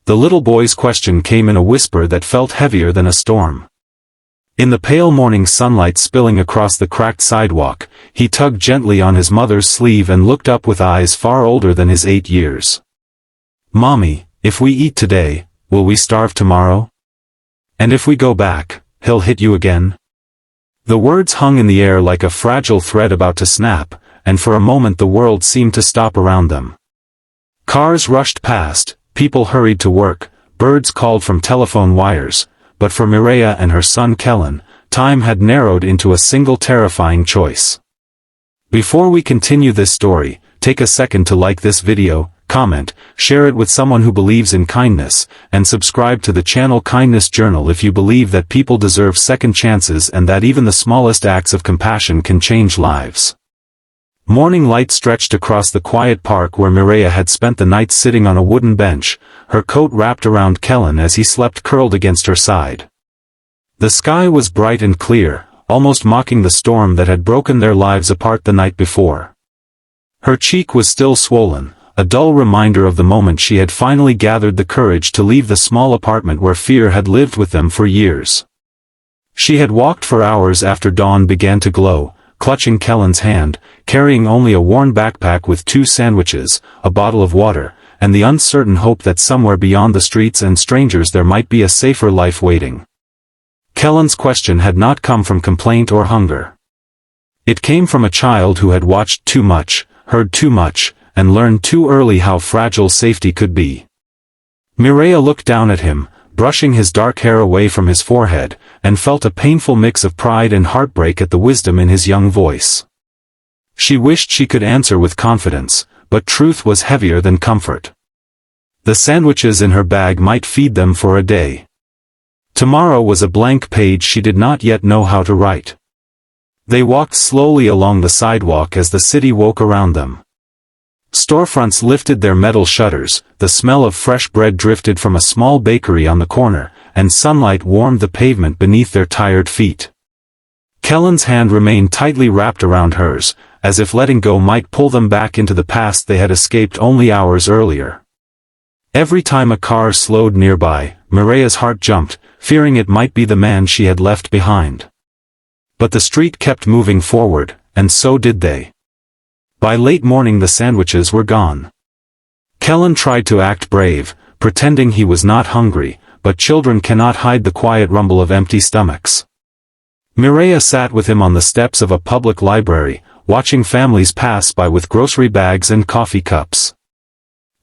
The little boy's question came in a whisper that felt heavier than a storm. In the pale morning sunlight spilling across the cracked sidewalk, he tugged gently on his mother's sleeve and looked up with eyes far older than his 8 years. "Mommy, if we eat today, will we starve tomorrow? And if we go back, he'll hit you again?" The words hung in the air like a fragile thread about to snap, and for a moment the world seemed to stop around them. Cars rushed past, people hurried to work, birds called from telephone wires, but for Mireya and her son Kellen, time had narrowed into a single terrifying choice. Before we continue this story, take a second to like this video, comment, share it with someone who believes in kindness, and subscribe to the channel Kindness Journal if you believe that people deserve second chances and that even the smallest acts of compassion can change lives. Morning light stretched across the quiet park where Mireya had spent the night sitting on a wooden bench, her coat wrapped around Kellen as he slept curled against her side. The sky was bright and clear, almost mocking the storm that had broken their lives apart the night before. Her cheek was still swollen, a dull reminder of the moment she had finally gathered the courage to leave the small apartment where fear had lived with them for years. She had walked for hours after dawn began to glow, clutching Kellen's hand, carrying only a worn backpack with 2 sandwiches, a bottle of water, and the uncertain hope that somewhere beyond the streets and strangers there might be a safer life waiting. Kellen's question had not come from complaint or hunger. It came from a child who had watched too much, heard too much, and learned too early how fragile safety could be. Mireya looked down at him, brushing his dark hair away from his forehead, and felt a painful mix of pride and heartbreak at the wisdom in his young voice. She wished she could answer with confidence, but truth was heavier than comfort. The sandwiches in her bag might feed them for a day. Tomorrow was a blank page she did not yet know how to write. They walked slowly along the sidewalk as the city woke around them. Storefronts lifted their metal shutters, the smell of fresh bread drifted from a small bakery on the corner, and sunlight warmed the pavement beneath their tired feet. Kellen's hand remained tightly wrapped around hers, as if letting go might pull them back into the past they had escaped only hours earlier. Every time a car slowed nearby, Mireya's heart jumped, fearing it might be the man she had left behind. But the street kept moving forward, and so did they. By late morning the sandwiches were gone. Kellen tried to act brave, pretending he was not hungry, but children cannot hide the quiet rumble of empty stomachs. Mireya sat with him on the steps of a public library, watching families pass by with grocery bags and coffee cups.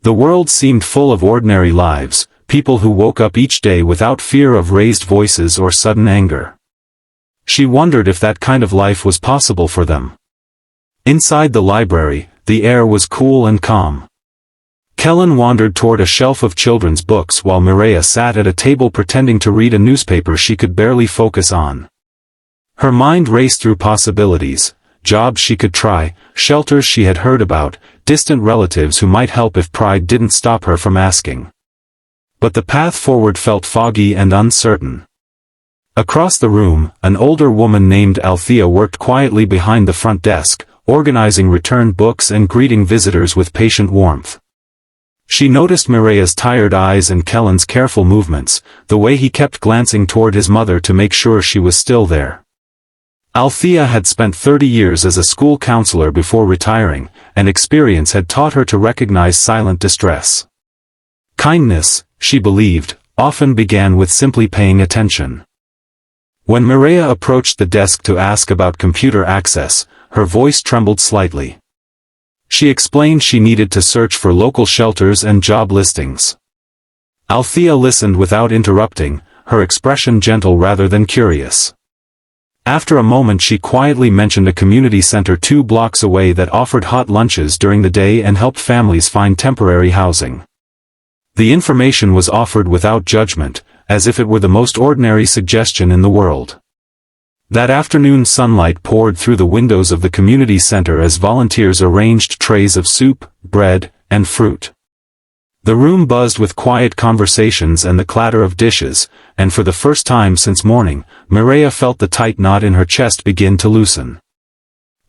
The world seemed full of ordinary lives, people who woke up each day without fear of raised voices or sudden anger. She wondered if that kind of life was possible for them. Inside the library, the air was cool and calm. Kellen wandered toward a shelf of children's books while Mireya sat at a table pretending to read a newspaper she could barely focus on. Her mind raced through possibilities, jobs she could try, shelters she had heard about, distant relatives who might help if pride didn't stop her from asking. But the path forward felt foggy and uncertain. Across the room, an older woman named Althea worked quietly behind the front desk, organizing returned books and greeting visitors with patient warmth. She noticed Mireya's tired eyes and Kellen's careful movements, the way he kept glancing toward his mother to make sure she was still there. Althea had spent 30 years as a school counselor before retiring, and experience had taught her to recognize silent distress. Kindness, she believed, often began with simply paying attention. When Mireya approached the desk to ask about computer access, her voice trembled slightly. She explained she needed to search for local shelters and job listings. Althea listened without interrupting, her expression gentle rather than curious. After a moment she quietly mentioned a community center 2 blocks away that offered hot lunches during the day and helped families find temporary housing. The information was offered without judgment, as if it were the most ordinary suggestion in the world. That afternoon sunlight poured through the windows of the community center as volunteers arranged trays of soup, bread, and fruit. The room buzzed with quiet conversations and the clatter of dishes, and for the first time since morning, Mireya felt the tight knot in her chest begin to loosen.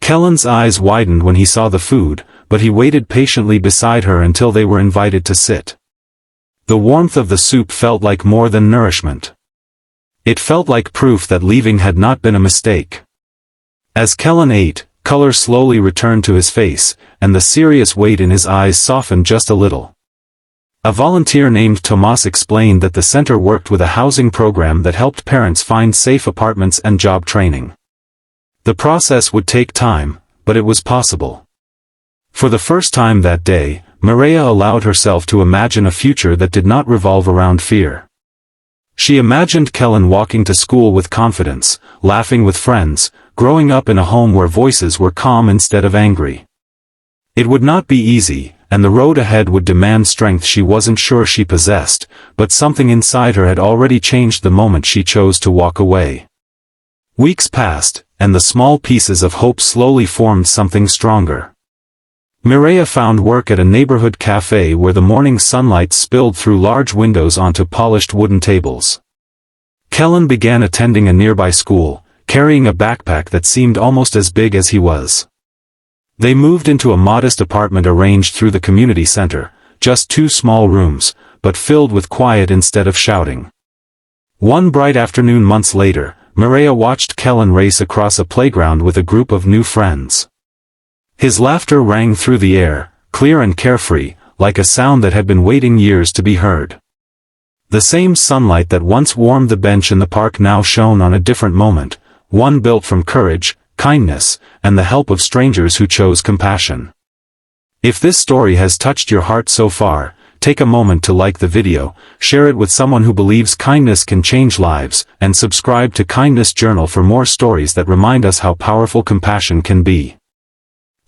Kellen's eyes widened when he saw the food, but he waited patiently beside her until they were invited to sit. The warmth of the soup felt like more than nourishment. It felt like proof that leaving had not been a mistake. As Kellen ate, color slowly returned to his face, and the serious weight in his eyes softened just a little. A volunteer named Tomas explained that the center worked with a housing program that helped parents find safe apartments and job training. The process would take time, but it was possible. For the first time that day, Mireya allowed herself to imagine a future that did not revolve around fear. She imagined Kellen walking to school with confidence, laughing with friends, growing up in a home where voices were calm instead of angry. It would not be easy, and the road ahead would demand strength she wasn't sure she possessed, but something inside her had already changed the moment she chose to walk away. Weeks passed, and the small pieces of hope slowly formed something stronger. Mireya found work at a neighborhood cafe where the morning sunlight spilled through large windows onto polished wooden tables. Kellen began attending a nearby school, carrying a backpack that seemed almost as big as he was. They moved into a modest apartment arranged through the community center, just 2 small rooms, but filled with quiet instead of shouting. One bright afternoon months later, Mireya watched Kellen race across a playground with a group of new friends. His laughter rang through the air, clear and carefree, like a sound that had been waiting years to be heard. The same sunlight that once warmed the bench in the park now shone on a different moment, one built from courage, kindness, and the help of strangers who chose compassion. If this story has touched your heart so far, take a moment to like the video, share it with someone who believes kindness can change lives, and subscribe to Kindness Journal for more stories that remind us how powerful compassion can be.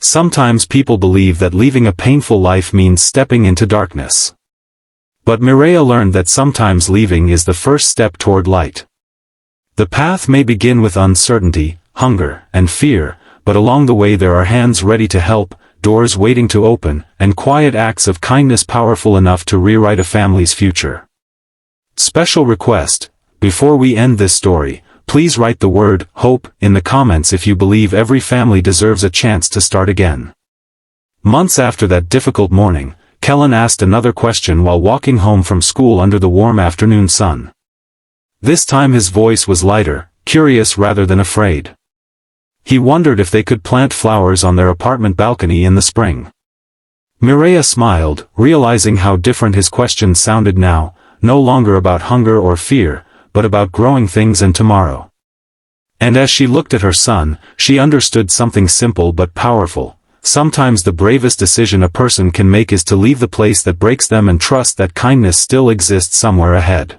Sometimes people believe that leaving a painful life means stepping into darkness. But Mireya learned that sometimes leaving is the first step toward light. The path may begin with uncertainty, hunger, and fear, but along the way there are hands ready to help, doors waiting to open, and quiet acts of kindness powerful enough to rewrite a family's future. Special request: before we end this story, please write the word hope in the comments if you believe every family deserves a chance to start again. Months after that difficult morning, Kellen asked another question while walking home from school under the warm afternoon sun. This time his voice was lighter, curious rather than afraid. He wondered if they could plant flowers on their apartment balcony in the spring. Mireya smiled, realizing how different his question sounded now, no longer about hunger or fear, but about growing things and tomorrow. And as she looked at her son, she understood something simple but powerful. Sometimes the bravest decision a person can make is to leave the place that breaks them and trust that kindness still exists somewhere ahead.